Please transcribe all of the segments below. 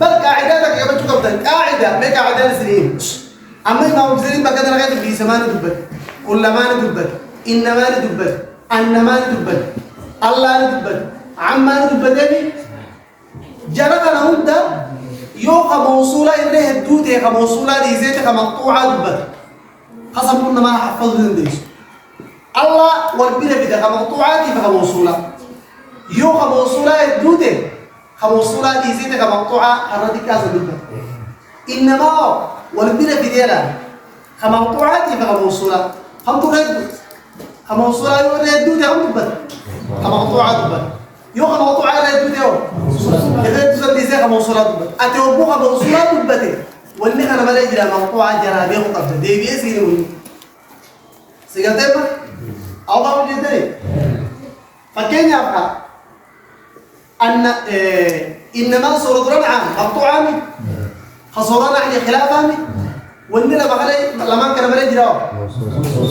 بل قاعدتك يا بنت قبضة قاعدة ما قاعدة سنين أما ما مسلم بكذا لغاية في سمان دبل كل ما ندبل إنما ندبل أنما ندبل الله ندبل عما ندبل يعني جرى أنا هندا يوقع موصولة إنه الدوت موصولة لزيتك مقطوعة دبل خصم كنا ما حفظ لنديش الله والبنا بدك مقطوعات فيها موصولة يوقع موصولة الدوت موصولة لزيتك مقطوعة هردي كذا دبل إنما والبنا بديلا مقطوعات فيها موصولة هم تريد موصولة يريد دوت دبل مقطوعة دبل يوقع مقطوعة يريد دوت إذا تزل زي موصولة دبل أتوبوها موصولة دبل واللي أنا ما أجري مقطوعة جرابي وقبضة دي بيسيني سيقتل أو ضابط جدري فكين يبقى أن إنما صورة العام مقطوعة من خصورنا عن خلافة من واللي لما كان ما أجري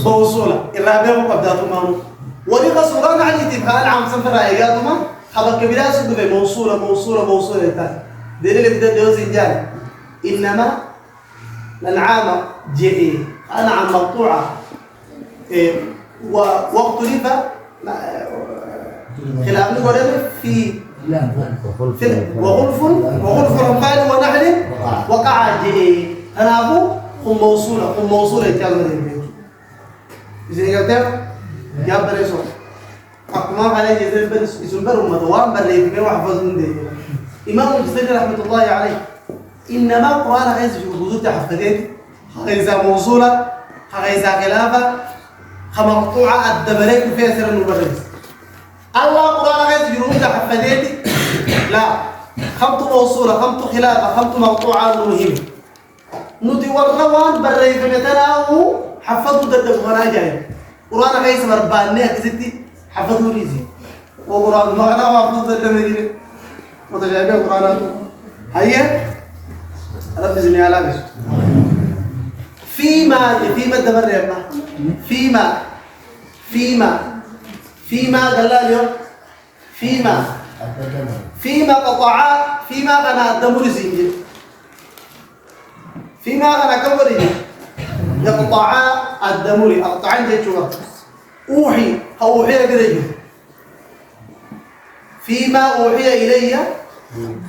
موصولة الرابي وقبضة مانو ولي خصورنا عن تبقى العام سنفر رأيقات ما خبر كبيرة سنفر موصولة دي اللي بدأ دوزي جاري إنما الأنعام جئ أنعام مقطوعة واختلف خلاف نقول في وغلف رمال ونحل وقع جئ تنابو هم موصولة الكلمة دي إذا قلت يا بريسو أقمار عليه جزيل بريسو يسنبر ومدوان برلي في وحفظ من دي إمام الجزيل رحمة الله عليه إنما القرآن غير في الوجود تحفظين غير موصولة غير خلافة مقطوعة الدبريك فيها سر المبرز الله القرآن غير في الوجود تحفظين لا خمط موصولة خمط خلافة خمط مقطوعة مهمة نتي والروان بريك متناو حفظوا ضد القرآن جاي القرآن غير اسم ربانية كذتي حفظوا ليزي وقرآن مغنى وحفظوا ضد المدينة متجاوبين القرآن هيا رب زني على بس فيما الدبر يا ابن فيما قال اليوم فيما قطع فيما غنى الدمر زنجي فيما غنى كبري يقطع الدمر قطعين جيتوا اوحي كده فيما اوحي الي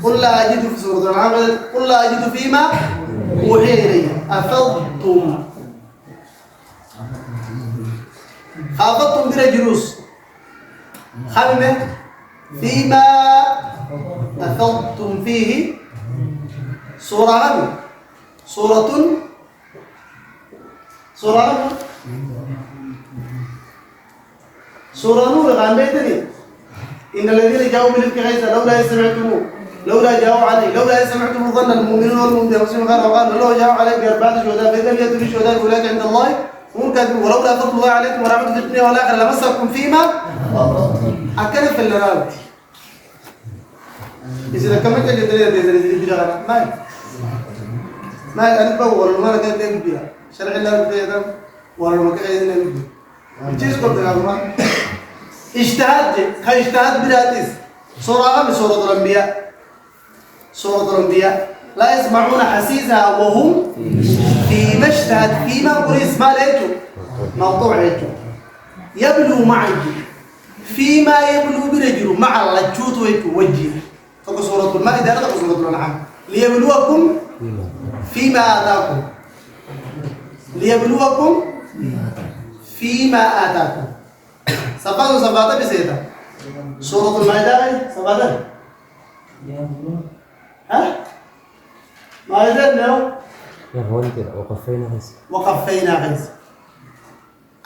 قل لا أجد في سورة الأنعام قل لا أجد فيما أوحي إلي أفضتم بلا جلوس خمسة فيما أفضتم فيه سورة نور غامبتني إن الذين جاءوا بالإفك لولا سمعتموه لولا جاءوا عليه لولا سمعتم ظن المؤمنون والمؤمنات والمسلمون وقالوا لولا جاءوا عليه بأربعة شهداء فإذا لم يأتوا بشهداء أولئك عند الله هم كاذبون ولولا فضل الله عليكم ورحمته في الدنيا والآخرة لمسكم فيما أكلت في الليلات إذا كملت الجدرية ما أنت ولا ما كانت تنبيه شرع الله بيدم ولا ما كان ينبيه جيس قلت لكم اجتهاد براتيس سورة الأنبياء لا يسمعون حسيسها وهم فيما اشتهت فيما قريس ما ليتو موضوع ليتو يبلو معي فيما يبلو برجل مع الله تشوت وجهه فوق سورة المائدة لا تقول سورة الأنعام ليبلوكم فيما آتاكم سبعة بسيطة سورة المائدة سبعة ها؟ ما يدرنا وقفينا غيث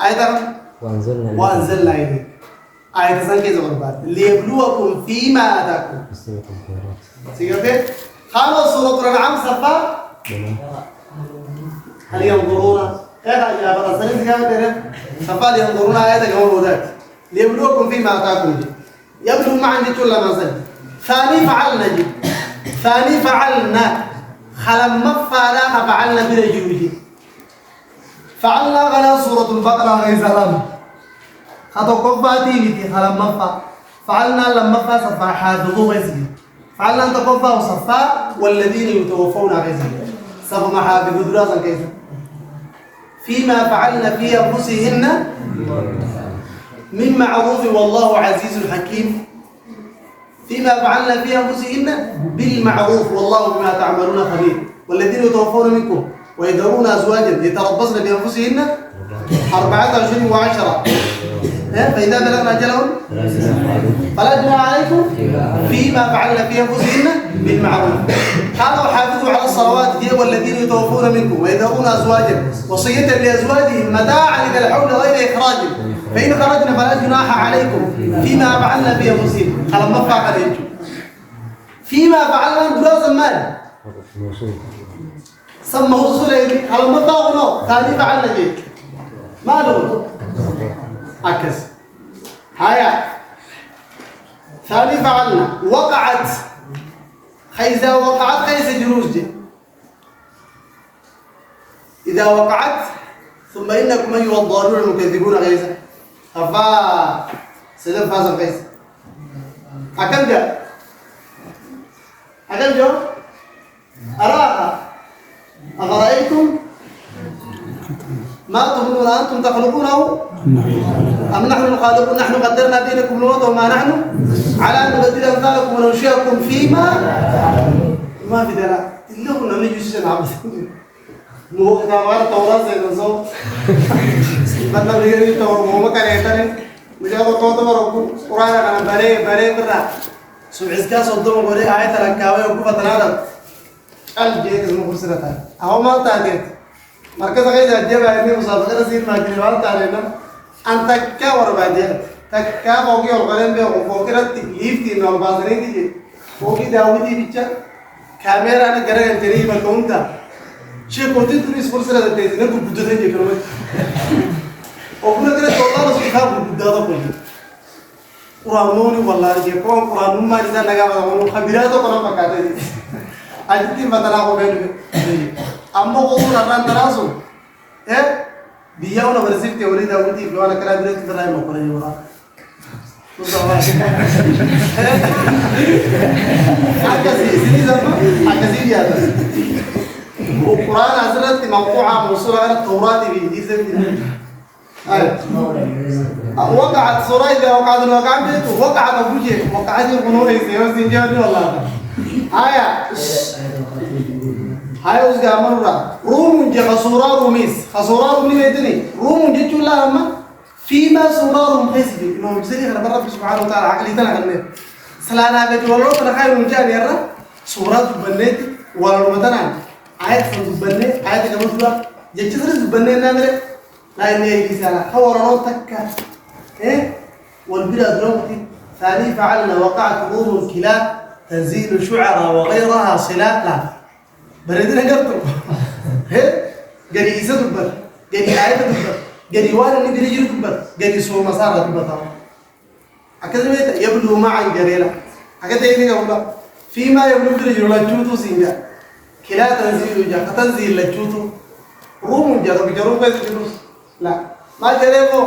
أيضا وأنزلنا إليك آية سنكي زغربات ليبلوكم فيما آتاكم سيقول خانوا سورة الأنعام صفا هل ينظرون كيف أجابة السنين سيقول صفا ينظرون آية كما بودات ليبلوكم فيما آتاكم يبلو ما عندي كل ما زل ثاني فعلنا خلم مفعلا فعلنا برجوله فعلنا غلا سورة البقرة غير سلام خطو قفاتي بتي خلم مفع فعلنا لما فصفى حافظوا بسي فعلنا أن تقفى وصفاء والذين يتوفون غيظا سوف محافظ دراسا كيف فيما فعلن في أنفسهن من معروف والله عزيز حكيم فيما فعلن في أنفسهن بالمعروف والله بما تعملون خبير والذين يتوفون منكم ويذرون أزواجا يتربصن بأنفسهن 24 و10 فإذا بلغن أجلهم فلا جناح عليكم فيما فعلن في أنفسهن بالمعروف قالوا حافظوا على الصلوات هي والذين يتوفون منكم ويذرون أزواجا وصية لأزواجهم متاعا إلى الحول غير إخراج فإن خرجنا فلا جناح عليكم فيما فعلن في أنفسهن قال ما فعل عليكم فيما فعلن دراسا مال سموا رسوله قال ما فعلنا ثاني فعلنا جيد ما له أكس هيا ثاني فعلنا وقعت إذا وقعت خيس جروز دي إذا وقعت ثم إنكم أيها الضالون المكذبون غيظا أفا سلم فاز الغيظ أكم جاء أكم جاء أراها أفرأيتم ما تظنون أنتم تخلقونه أم نحن الخالقون نحن قدرنا بينكم الموت وما نحن على أن نبدل أمثالكم وننشئكم فيما ما في دلع إلا كنا نجي سنة عبد مو إذا ما التوراة زي نزول بدنا بيجي التوراة مو مكان يترين بجاء التوراة مركو قرآن كان بري برا سوعسكا صدق مقولي آية تركاوي وكفة تنادى الجيك اسمه فرسلة أهو ما تعديت مركز غير أجيب هذه مسابقة نسيت ما كلمات علينا أن تكا ورباجات تكا فوقي القلم به وفوقي التكليف تين والبازرين تيجي فوقي داودي بيتشا كاميرا أنا كره الجري بكون تا شيء كنت تريس فرصة لدى تيجي نقول بدو تيجي كلامي أقول كده تولا نسوي خاب بدو هذا كله قرآنوني والله رجع قرآن ما نزل نجا ولا خبيرات ولا مكاتب أجتي مثلا هو بينه أما هو نران تراسو بيجاونا برسيب تقولي داودي فلوانا كلام بريت تراي مقولي ورا أكاسي سيدي زمان أكاسي هذا القرآن أزرت موقوعة موصولة على التوراة في زمن وقعت سورة إذا وقعت الواقع بيته وقعت أبوجي وقعت القنوة يسير سنجاري والله هاي أزجع مرة روم جا خسورة روميس خسورة رومي بيتني روم جت ولا أما فيما سورة روم حسبي إنه مجزري أنا برا سبحانه وتعالى عقلي تنا كلمة سلانا بيت والله تنا خير من جاني يرى سورة بنيت ولا رمضان آيات بنيت آيات كمان سورة جتشرز بنيت نامرة لا إني إنسانا هو رنو تكا والبلاد رومتي ثاني فعلنا وقعت روم الكلاب تنزيل الشعراء وغيرها صلات لا بردنا قرطو قالي إيسا دبر قالي آية دبر قالي وانا اللي بيجي دبر قالي سوى مسارة دبر أكذا بيتا يبلو معا قريلا أكذا يبلو قبلا فيما يبلو درجل لجوتو سينجا كلا تنزيل جا فتنزيل لجوتو روم جا بجروب بيت جلوس لا ما جريبو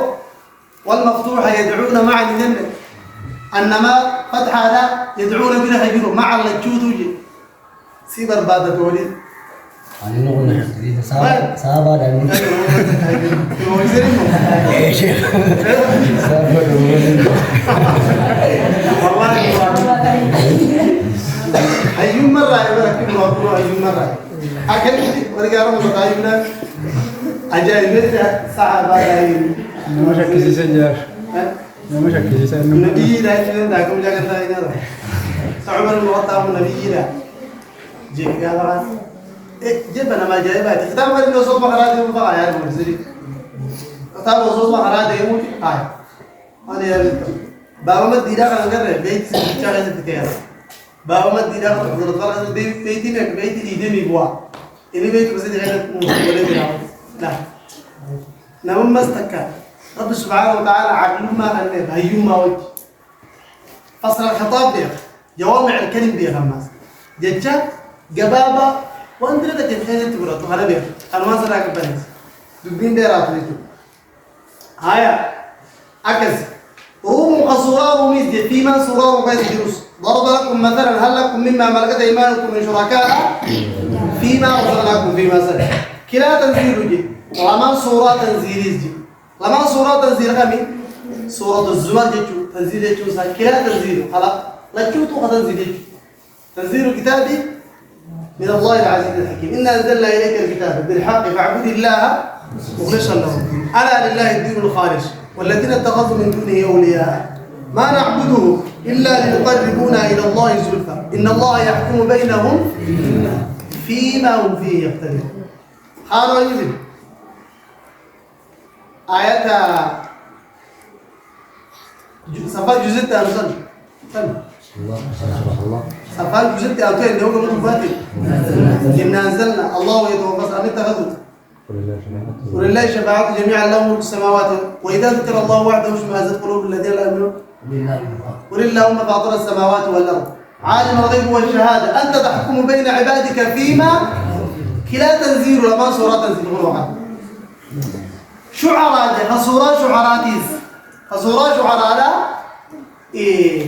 والمفتوحة يدعون معا لجنة أنما فتحة لا يدعون بلا هجروا مع اللجوتو جي سيبر بعد تولي أنا نقول نحن سابا دعني إيه شيخ سابا والله أيوم مرة يبارك الله أقول أيوم مرة أكيد ورجع رمضان طيبنا أجايب ساعة بعدين ما شكل سجار ما شكل سجار النبي لا يجوز داكم جاكن تاينا سعمر الموطأ النبي لا جيك هذا جبنا ما جايبات كتاب ما له صوت مخرج يوم بقى يا مرزري كتاب صوت مخرج يوم أنا يا بابا ما تدينا كان غير بيت شغله تكيا بابا ما تدينا كان غير بيتي ما بيتي دي ميبوا إني بيت بس دي غير ولا بينا لا نعم مستكا رب سبحانه وتعالى علم أن هيوما وجه فصل الخطاب ده جوامع الكلم ده خماس جتة جبابة وأنت لا تتخيل تقول هذا بير أنا ما سرعك بنيس دبين ده راتليتو هايا أكز روم قصورا روميز فيما صورا وقيد جروس ضرب لكم مثلا هل لكم مما ملكت ايمانكم من شركاء فيما رزقناكم فيما سلف كلا تنزيل جي لما صورة تنزيل جي لما صورة تنزيل غمي صورة الزمر جي تنزيل جي كلا تنزيل خلاص لا تشوتوا تنزيل جي تنزيل كتابي من الله العزيز الحكيم إنا أنزلنا إليك الكتاب بالحق فاعبد الله مخلصا له ألا لله الدين الخالص والذين اتخذوا من دونه أولياء ما نعبده إلا ليقربونا إلى الله زلفى إن الله يحكم بينهم فيما هم فيه يختلفون قالوا يجب آيات صفات جزء تنزل الله صفات جزء تأتي اللي هو من فاتي إن أنزلنا الله يتوفى أن اتخذوا ولله شفاعة جميعا له ملك السماوات وإذا ذكر الله وحده اشمئزت قلوب الذين لا يؤمنون قل اللهم فاطر السماوات والأرض عالم الغيب والشهادة أنت تحكم بين عبادك فيما كلا تنزيل لما صورة تنزيل غلوها شعراء خصورة شعراتيز خصورة شعراء لا إيه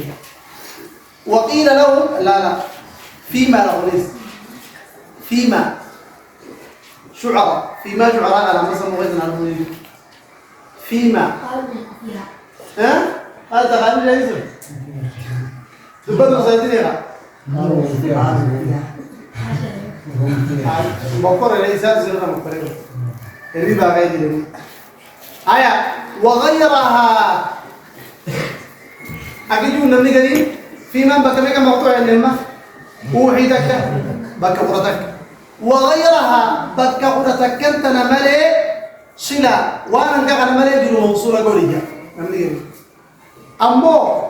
وقيل لهم لا فيما لغليس فيما شعراء فيما شعراء على مصر مغيثنا على المريد فيما ها؟ هذا تغاني لا يزل دبت وصيدين يا مقر الإنسان سيرنا مقر الربا غير الربا آية وغيرها أكيد النبي قال فيما بكمك مقطوع النعمة وحيدك بكبرتك وغيرها بكبرتك كنت نملي صلة وانا نقع نملي دون موصولة قولية أمو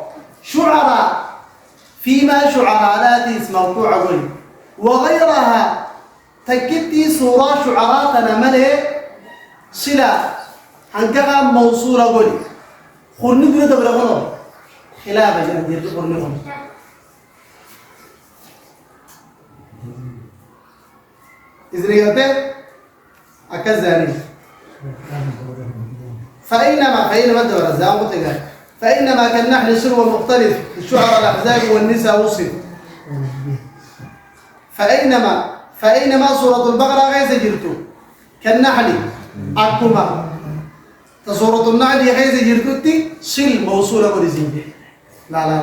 شعراء فيما شعراء لا تيس موقوع قولي وغيرها تكتي صورة شعراء تنملي صلة هنقع موصولة قولي خلني دون تبرغنه خلافة جاندير تقرنهم إذن قلت أكذاني فإنما الدولة الزاوة تقال فإنما كالنحل سلوى مختلف الشعر الأحزاب والنساء وصف فإنما سورة البقرة غير سجلتو كالنحل أكما سورة النحل غير سجلتو سل موصولة ورزين لا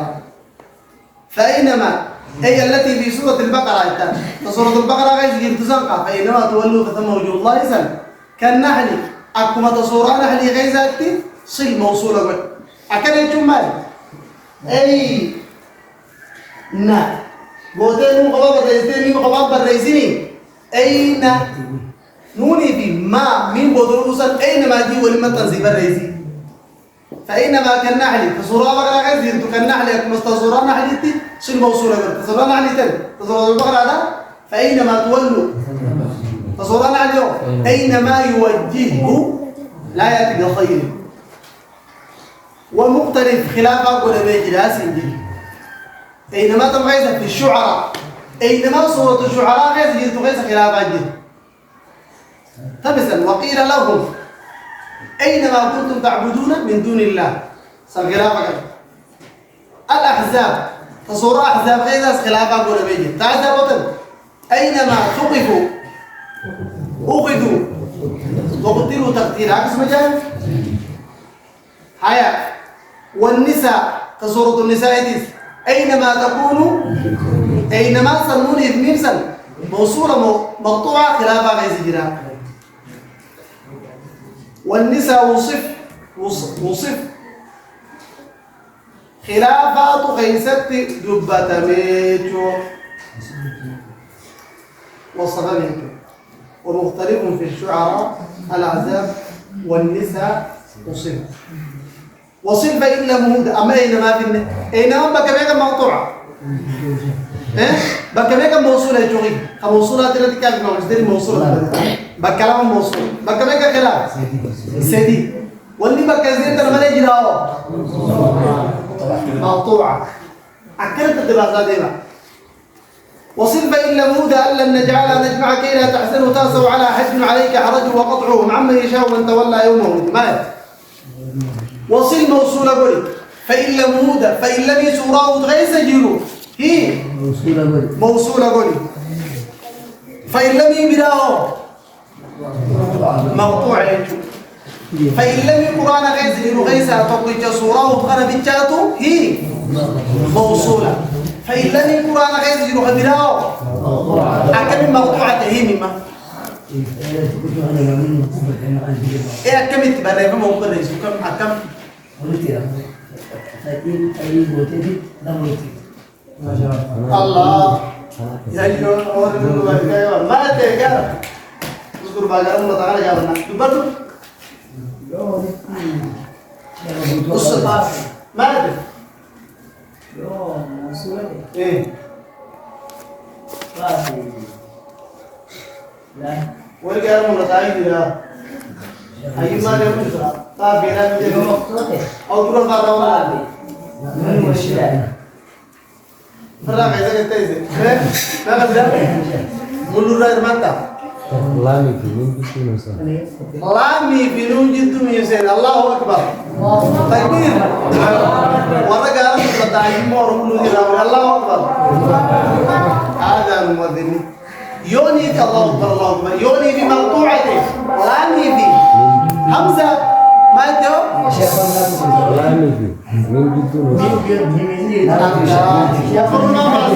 فإنما أي التي في سورة البقرة سورة البقرة غير سجلتو سنقى فإنما تولوا فتم وجه الله يسأل كالنحل أكما تصورة نحل غير ذاتي سل موصولة ورزين أكن الجمال أي نا بوتين مقبض الرئيسين مقبض الرئيسين أين نوني في ما من بودروسا أينما دي ولما تنزيب الرئيسي فأينما كالنحل تصورا بقرة غير كالنحل مستصورا نحل شو الموصولة تصورا نحل تل تصورا البقرة هذا فأينما تولوا تصورا نحل أينما يوجهه لا يأتي بالخير ومختلف خلافة ولا بيجلاس دي أينما تمغيز في الشعراء أينما صورة الشعراء غيز تغيز خلافة دي تبسا وقيل لهم أينما كنتم تعبدون من دون الله صار خلافة الأحزاب تصور أحزاب غيز خلافة ولا بيجي تعزى وطن أينما ثقفوا أخذوا وقتلوا تقتيل عكس مجال حياة والنساء تصورة النساء ديس أينما تكونوا أينما سنون إذنين سن موصولة مقطوعة خلافة غير جرا والنساء وصف خلافة غيست دبة ميتو وصفة ومختلف في الشعراء العذاب والنساء وصف إلا مهود أما أينما في أينما بكمية مقطوعة بكمية موصولة جوغي موصولة التي كانت موجودة موصولة بكلام موصول بكمية خلاف سدي واللي بكزين ترى ما يجراو مقطوعة أكلت الدراسة دي وصف إلا مهود ألا نجعل نجمع كي لا تحزن وتاسوا على حزن عليك حرج وقطعه عما يشاء من تولى يومه مات وصل موصولة قولي فإن لم هودا فإن لم يسوراه غيس جيرو هي موصولة قولي فإن لم يبراه مقطوع يجو فإن لم يقران غيس جيرو غيسا تقوي سوراه بغنا بيتشاتو هي موصولة فإن لم يقران غيس جيرو غبراه أكمل مقطوعة هي مما إيه أكمل تبرع موقع رئيس كم أكمل الله يا جون اور ما تيجا اذكر باجر ما تعالى جابنا دبر الصباح ما ادري ايه لا ورجع من رتاي ديا اي ما نعمل تا بينا او تروح بارا فرلا كيسه كتاي سي ما قدر مولو راي ماتا لامي في من بيكون مثلا لامي في نون جد ميسين الله اكبر تكبير ورجع من رتاي مور مولو الله اكبر هذا المؤذن يوني الله أكبر الله أكبر يوني بمقطوعته لامي في همزة ما أنتوا لامي في من بيكون يقولون ما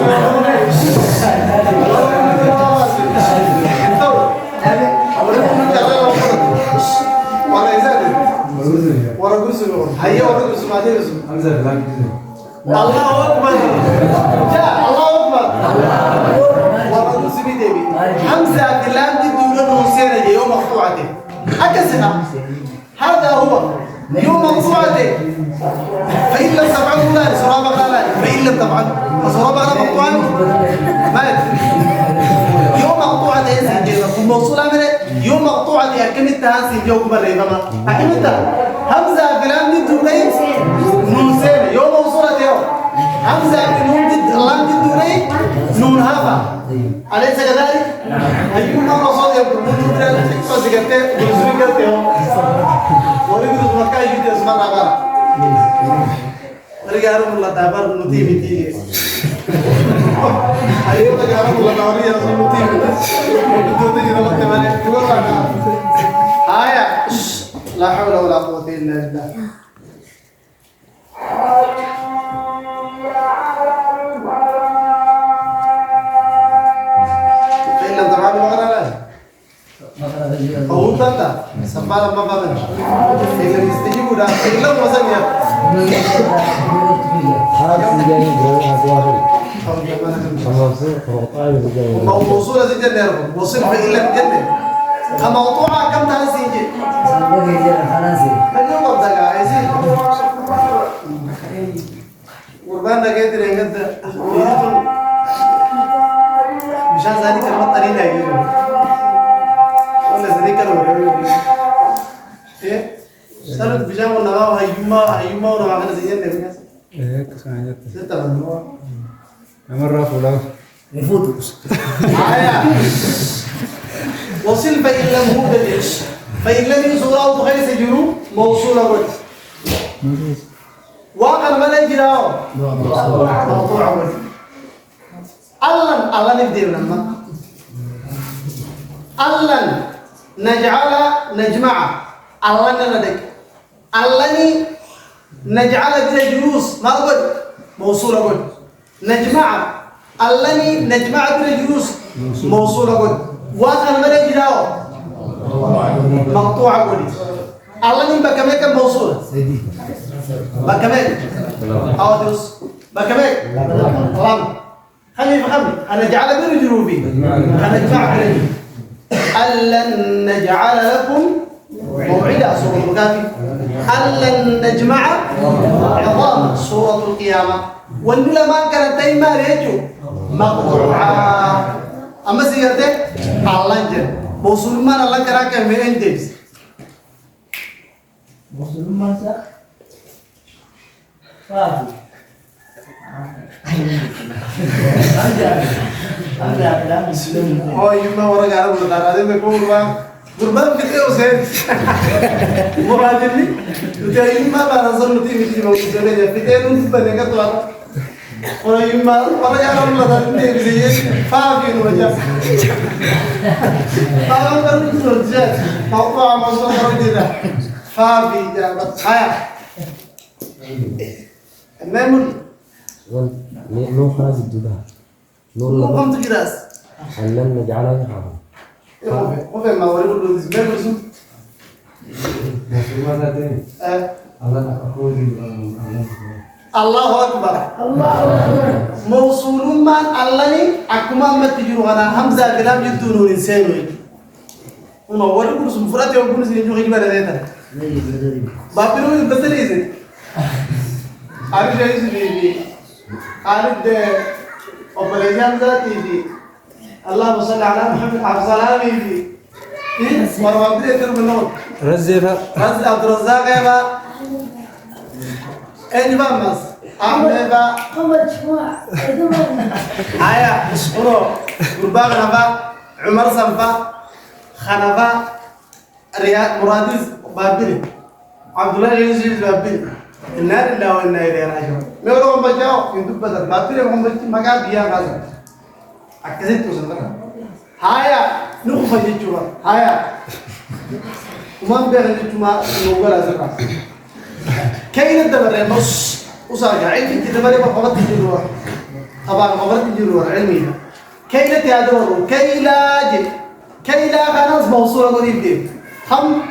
الله أكبر جاء الله أكبر حمزة لام دون نوسين يوم مقطوعته أكسنا هذا هو يوم مقطوعته فإن لم تفعلوا لا سورة بقرة فإن لم تفعلوا فسورة بقرة مقطوعة ما يوم مقطوعته يسجل موصولة من يوم مقطوعته أكمل التهانسي يوم بالريبما أكمل حمزة لام دون نوسين يوم موصولة يوم حمزة لام دون نون هذا أليس كذلك؟ أيما رصاد يقول من لا تحس سكتة بزوج كتير ولكن تمكن يجي اسمه نعبر رجعوا الله تعبر نتي بتيجي أيوة رجعوا الله نوري يا نتي بتيجي تيجي لما تمانع تقول آية لا حول ولا قوة إلا بالله أقول تانتا سبارة ما بعمل إلا يستجيبوا ده إلا مثلا هذا سيجاني برو هذا موصولة زي جنة وصل في إلا جنة كموضوع كم تاني سيجي كم يوم بدك عايزين قربان ده كده رينجت مشان ذلك المطرين هيجوا ولا ذلك الوجه إيه سرد بيجامو نغاو هيوما ونغاو كنا زيين ده إيه كسانية ستة بنوا أمر فلان يفوتوس آية وصل فإن لم هو بديش فإن لم يزوراه بغير سجرو موصولة بس واقع ما نجراو موضوع بس الله نبدأ لما الله نجعل نجمع الله ندك الله نجعل بلا جلوس ما قد موصولة قد نجمع الله نجمع بلا جلوس موصولة قد واقع ما نجراو مقطوع قد الله بكمك موصولة بكمك أو دوس بكمك لام خلي فهمي أنا جعل بين جنوبي أنا جمع بين ألن نجعل لكم موعدا سورة المكافي ألن نجمع عظام سورة القيامة والنولا ما كانت دايما ريجو مقطوعة أما سيغتك الله جل مسلمان الله كراك من انجلس مسلمان سا فاضي oh iya mah orang Arab udah ada deh, mereka قربان في ايه وسيد مرادني وتايم ما بنظر نتي متي موجود زمان في ايه نص بني قطع ولا ما ولا يا الله ده انت زي فاكين وجه فاهم ده وجه موضوع كده فافي يا بتخيل المهم نور خلاص الدباء نور لو لبا قمت جراس علم نجعلها حرام وفي ما وري كله زمان برسم الله أكبر موصول من اللهني أكما ما تجرو أنا همزة كلام جدون إنسان ونور كل سمفرات يوم كل سنين يجوا يجيبنا ده بابيرو يبتدي يزيد عارف جاي يزيد خالد أوبريشن ذاتي دي اللهم صل على محمد عبد السلام دي إيه مرة بدي أكرم النور رزيفة رز عبد الرزاق يا با إيه بقى مس أحمد با هيا شكرا قربان نبا عمر سنفا خنفا رياض مرادس بابيري عبد الله يزيد بابيري النار الله وإنا إليه راجعون ميرو بجاو في دبة بابيري هم بتي مقال بيا غازا أكيد توصلنا هيا نخفى جيتوا هيا وما بيرد جتوا نوغلا زرع كاين الدبر نص وصاجع علمي تدبر بقبض تجروا طبعا قبض تجروا علمي كاين تيادور كيلا خلاص موصولة قريب دي هم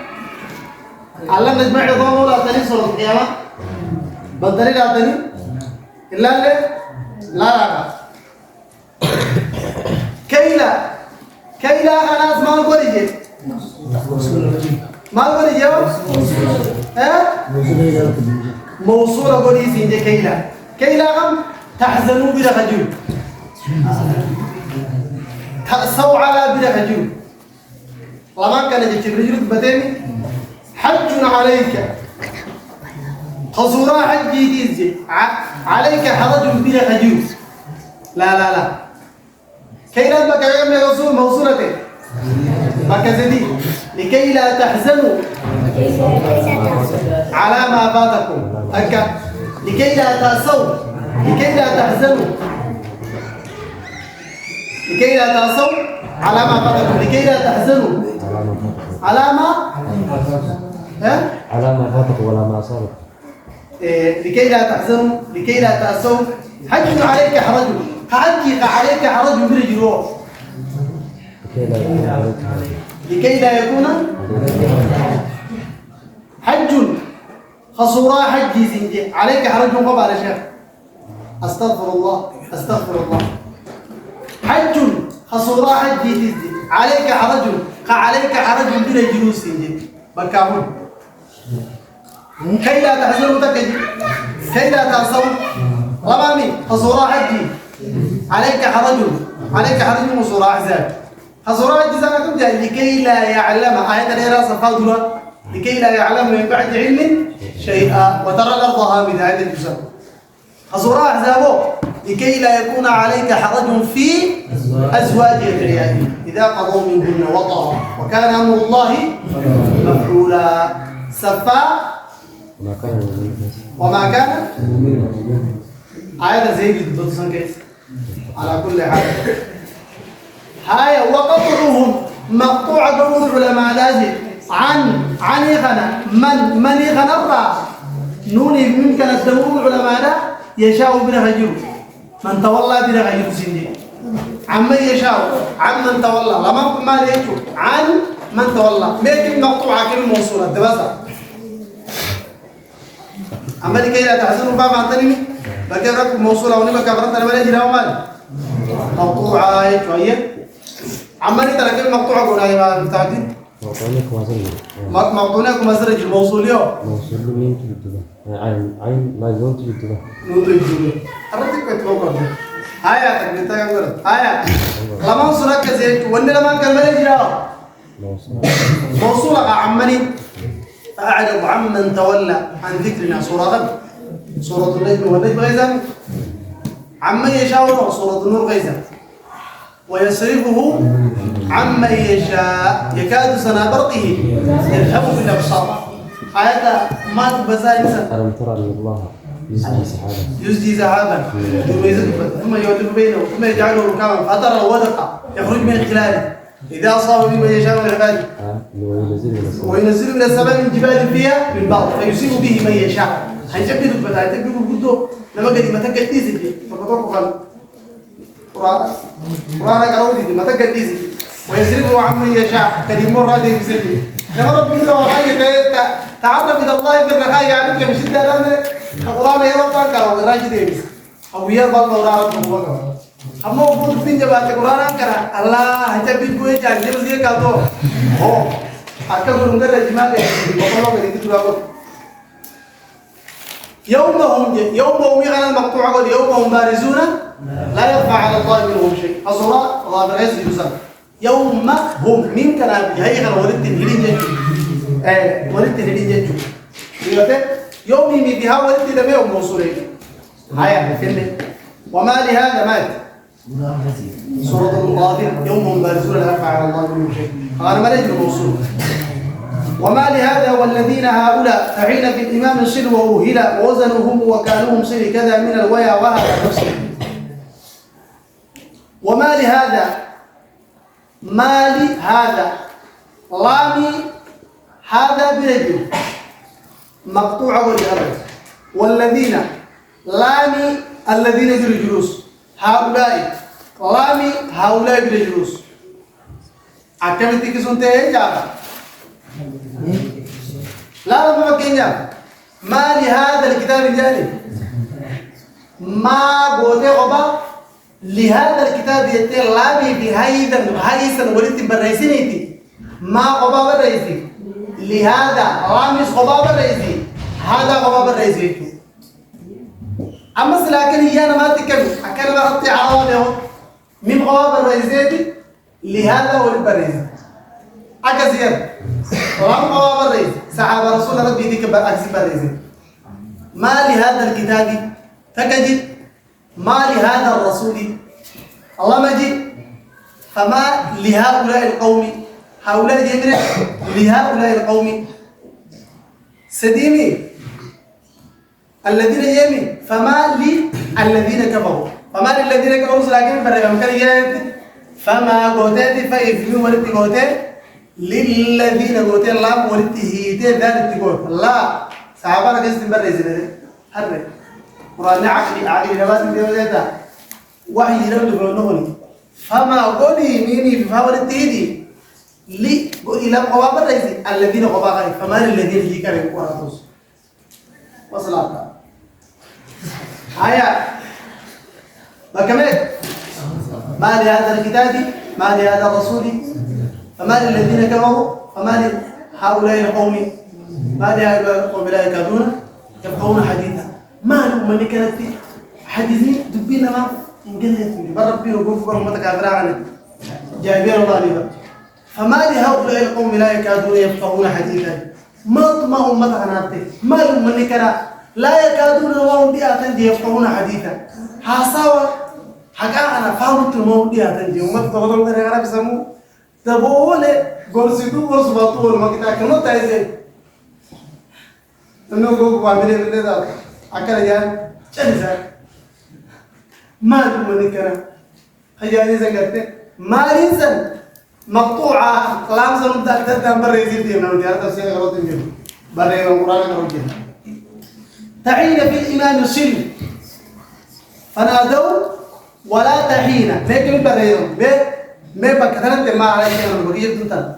على نجمع عظام ولا تاني صورة القيامة بدري لا تاني إلا اللي لا كيلا خلاص ما قريب ما قريب موصولة قريب سينجي كيلا هم تحزنوا بلا خجول تأسوا على بلا خجول لما كان جبريل بدني حج عليك خزورا حجي ديزي عليك حرج بلا خجول لا كي لا بكى من رسول موصولته بكذدي لكي لا تحزنوا على ما فاتكم أكا لكي لا تأسوا لكي لا تحزنوا لكي لا تأسوا على ما فاتكم لكي لا تحزنوا على ما على ما فاتك ولا ما صارت لكي لا تحزنوا لكي لا تأسوا حج عليك حرج حج عليك حرج برجلوه لكي لا يكون حج خصورا حج زنجي عليك حرج قبل شيخ استغفر الله حج خصورا حج زنجي عليك حرج بلا جلوس زنجي بكامل كي لا تحزنوا تكجي كي لا تأسوا رمامي خصورا حج عليك حرج وصورا أحزاب خصورا حج زنكم جاء لكي لا يعلم آية الإيرا صفادرة لكي لا يعلم من بعد علم شيئا وترى الأرض هامدة هذا الجزء خصورا أحزابه لكي لا يكون عليك حرج في أزواج العيال إذا قضوا منهن وطرا وكان أمر الله مفعولا سفا وما كان آية زي الدوتسان كيس على كل حال هاي وقطعهم مقطوع دور العلماء لازم عن يغنى من يغنى الرا نوني ممكن الدور العلماء لا يشاء برهجر من تولى برهجر سندي عمن يشاء عمن تولى لما ما ليتو عن من تولى لكن مقطوعة كلمة موصولة دباسة أما لكي لا تحزنوا بابا عن بقى ركب موصولة ونبقى كبرت أنا ولا جرا ومال مقطوعة هي شوية عمالي ترى كلمة مقطوعة قولها يا متعدين مقطوعك مزرج الموصول يو موصول مين تجيبه عين ما يزون تجيبه نو تجيبه أردت كتبوك هايا تكنيتا يا ولد هايا لما وصلك زين وإن لما كان ولا جرا موصول عمالي أعرض عمن تولى عن ذكرنا سورة النجم والنجم غيظا عمن يشاور سورة النور غيظا ويصرفه عمن يشاء يكاد سنا برقه يذهب بالأبصار. هذا ما بزايد. ألم ترى أن الله يزجي سحابا ثم يؤلف بينه ثم يجعله ركاما فترى ودقا يخرج من خلاله إذا أصاب بمن يشاء من عباده وينزل من السماء من جبال فيها من بعض فيصيب به من يشاء. هنجبد البدع هنجبد البدو لما قد ما تقل تيزي فقطوك قال قرآن قرودي ما تقل تيزي ويصرفه عمن يشاء قد يمر هذه بسلمه لما ربي لو حاجة تعرف إلى الله في الرخاء يعني كم شدة لأنه القرآن يربطان كرام راجي ديبس أو يربط القرآن بقوله أما وقود فين جبات القرآن كرا الله هتبي كوي جان جبس ये कातो हो आपका गुरुंगर रजिमा के बकरों के लिए तुला को يوم هم يغنى المقطوع قال يوم هم بارزون لا يخفى على الله منهم شيء الصلاة الله برئيس يوسف يوم هم من كلام هي غير ولد الهدين جنجو ولد الهدين جنجو يقول يوم يميتها ولد لم يوم موصولين هيا فيلم وما لهذا مات سورة المغادر يوم هم بارزون لا يخفى على الله منهم شيء هذا ما نجم موصول وما لهذا والذين هؤلاء تعين في الإمام صل وأوهلا ووزنهم وكانوهم صل كذا من الويا وهذا نفسه وما لهذا ما لهذا لامي هذا برجل مقطوع والجهر والذين لامي الذين بالجلوس هؤلاء لامي هؤلاء بالجلوس أكمل تكسون تهجا لا ما بكينيا ما لهذا الكتاب الجاني ما بوتي غبا لهذا الكتاب يتي لامي بهايسا ولدت بالرئيسينيتي ما غبا بالرئيسي لهذا رامس غبا بالرئيسي هذا غبا بالرئيسي أما لكن هي أنا ما تكلم أكلم أغطي عوامه من غبا بالرئيسي لهذا ولد بالرئيسي أكثر رام غبا بالرئيسي سحاب رسول ربي ذيك أكثر بالرئيسي ما لهذا الكتاب فكجد ما لهذا الرسول الله مجد فما لهؤلاء القوم هؤلاء جميع لهؤلاء القوم سديمي الذين يمين فما للذين كفروا فما للذين كفروا لكن برغم كان يأتي فما قوتات فإذن ولدت قوتات للذين قوتات الله ولدت هيتي ذلك قوت لا صحابة كيستن برزين هرب قرآن عقلي نبات ديوزيتا وحي رب دبلونوني فما قولي ميني في فاول التهدي لي إلى قواب الرئيسي الذين قوابا فما للذين هي كان يقول رسول وصلاة آيات وكمان ما لهذا الكتاب ما لهذا الرسول فما للذين كفروا فما لهؤلاء القوم ما لهؤلاء القوم لا يفقهون حديثا ما لهم من كانت حديثي دبينا ما انقلت بربي وقفوا ما تكافر عنه جايبين الله لي فما لهؤلاء القوم لا يكادون يفقهون حديثا ما هم متعناتي ما لهم من كان لا يكادون وهم بيئة يفقهون حديثا حاسوا حكا أنا فهمت الموضوع بيئة وما تقولون أنا عارف سمو تبول غرسيتو غرسباتو ما كتا كنو تايزي إنه هو قابل لذا أكل جان جنزة ما لهم كنا خجاني زعلت ما إنسان مقطوعة كلام سنو تأكد بريزي دينا وديار تفسير غلط منه بريء القرآن كروجه تعين في الإمام صل فنادوا ولا تحين لكن بريء ما بكثرة ما عليه من بقية تنتظر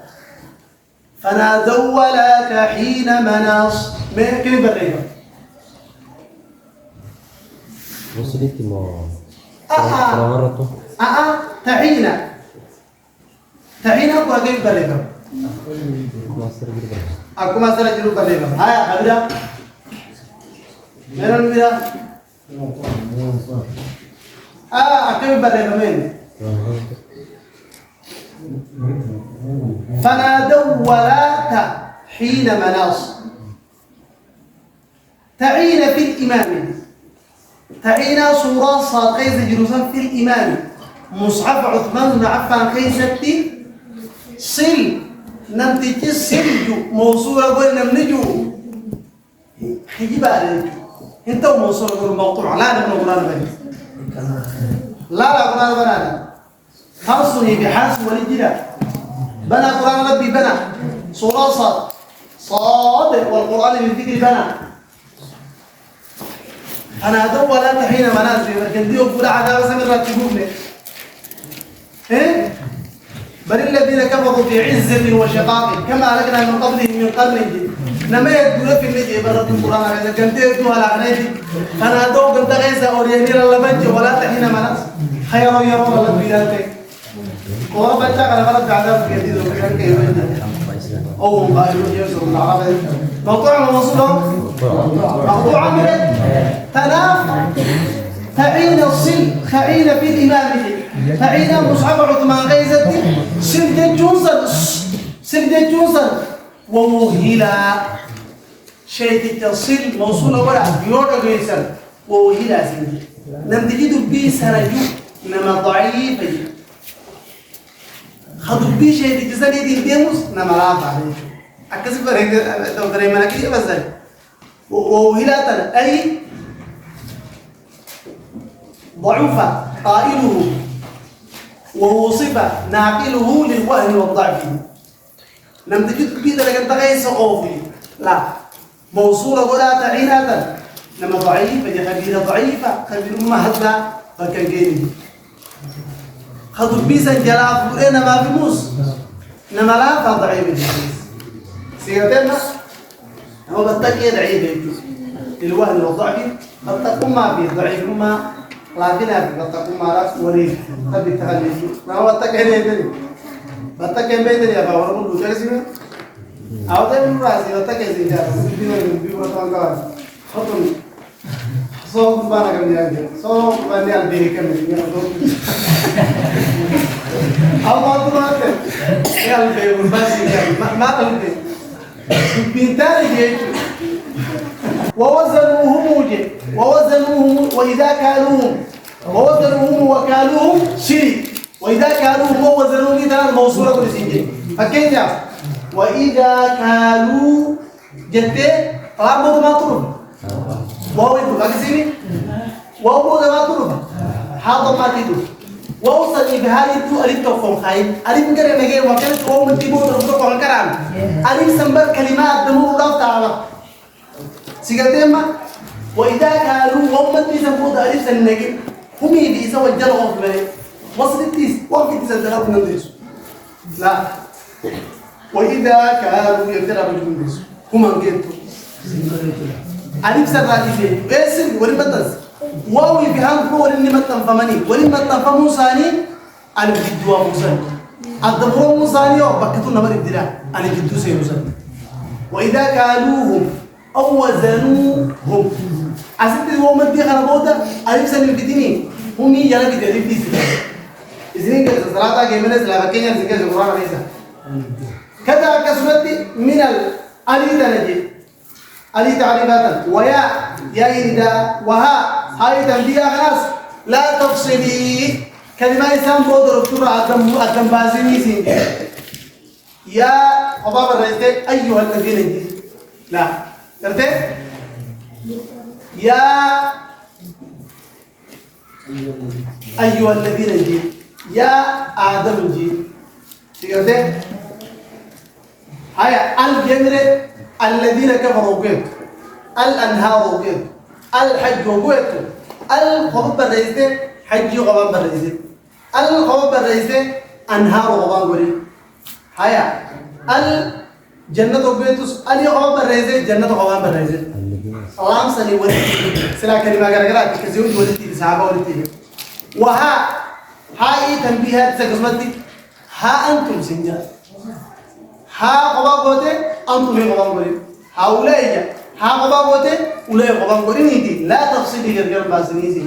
فنادوا ولا تحين مناص ما كم بريء وصلت تعين أكو أجيب بريء أكو ما سر جلو بريء هاي أبدا ميران ميرا أكيد بريء مين فنادوا ولا حين مناص تعين في الإمام تعين صورة صاقية جلوسا في الإمام مصحف عثمان بن عفان خيستي سل نمتج سل موصولة قول نمنجو حجيب عليك انت موصولة قول موضوع لا نبنى قرآن بني لا قرآن بني خاصني بحاس ولجدا بنى قرآن ربي بنى صورة صاد والقرآن من ذكر بنى أنا أدو ولا تحين منازل لكن دي أقول عذاب سمر رتبوه إيه؟ بل الذين كفروا في عزة وشقاق كما أهلكنا من قبلهم من قرن نما يدور في النجي برد القرآن هذا كنت يدوها العنيد أنا أدو كنت غيث أوريني للبنج ولا تحين منازل خير يرون الله بذلك وربنا تعالى غلب عذاب جديد وكان كيف أو قائلون يسر العرب موضوع الموصول موضوع عمل تناف تعين الصل تعين في الإمام تعين مصعب عثمان غيزتي سلجة جونسر ووهلا شيء تصل موصول ولا يورد غيزر ووهلا سلجة نمتجد بسرجو نما ضعيف خذوا بشيء تجسدي دين ديموس نمرات عليه أكسب فرق دكتور إيمان كذي بس وهلا أي ضعف قائله ووصف ناقله للوهن والضعف لم تجد كذا لكن تغيس أوفي لا موصولة ولا تعينة لما ضعيفة خبيرة ضعيفة خبيرة مهدنا فكجيني خذوا بيسا جلاف إنما ما في موس إنما لا فضعيف سيرتنا هو بتكي ضعيف الوهن والضعف بتقوم ما في ضعيف ما لكن بتقوم ما راس وليد تبي تخلي ما هو بتكي هنا بتكي بيتني يا بابا ورمون لوجا سيما أو ده من راسي بتكي زينجا بيقول كمان خطون صوت بانا كم يعني صوت بانا البيري كم يعني أو ما تماته يا البيري بس يعني ما تلبي بنتاري جيت ووزنوهم وجه ووزنوهم وإذا كالوهم ووزنوهم وكالوهم شيء وإذا كالوهم ووزنوهم إذا الموصولة كل شيء فكيف يا وإذا كالوا جت رابط ما تروح واو يدو أكسيني واو ما تروح حاضر ما تدو ووصل بهاي تو ألف توفون خايب ألف كره نجير وكانت واو من تبود رفضه كون كرام ألف سنبر كلمات دمو رفض تعالى سيقدم وإذا كانوا واو من تسمود ألف سنجير هم يبي يسوي الجلغة في بلد وصل التيس وقت تسجلها بندرس لا وإذا كانوا يقدروا بندرس هم أنجتوا ألف سنة فيه اسم ولم تنس واو يفهم هو ولم تنفهمني ولم تنفهموا ثاني أنا جدوا موسى الدبر موسى يوم بكتوا نمر ابتداء أنا جدوا سيموسى وإذا كالوهم أو وزنوهم أسد هو مدي خربوطة ألف سنة بديني هم يلا كده ألف ديس إذن كذا صلاة جميلة سلامة كينيا زكاة القرآن ليس كذا كسبتي من الألي تنجي ألي تعريبات ويا يا إذا وها هاي تنبيه خلاص لا تفصلي كلمة إنسان بودر دكتور أدم بازيني سين يا أبا الرئيس أيها الذين لا كرتة يا أيها الذين جي يا آدم جي كرتة هاي الجمرة الذين كفروا بك الأنهار بك الحج بك الخبب الرئيس حج غبان الرئيس الخبب الرئيس أنهار غبان بري هاي الجنة بيتوس ألي غبان الرئيس جنة غبان الرئيس سلام سني ولدي سلا كلمة غيرك كزيون ولدي صحابة ولدي وها هاي تنبيهات سكسمتي ها أنتم سنجا ها غبان بوته أنتم غبان بري هؤلاء ها غبان بوته أولئك غبان بري نيجي لا تفصيل غير بازنيزي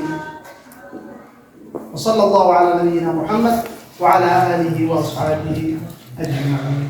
وصلى الله على نبينا محمد وعلى آله وأصحابه أجمعين.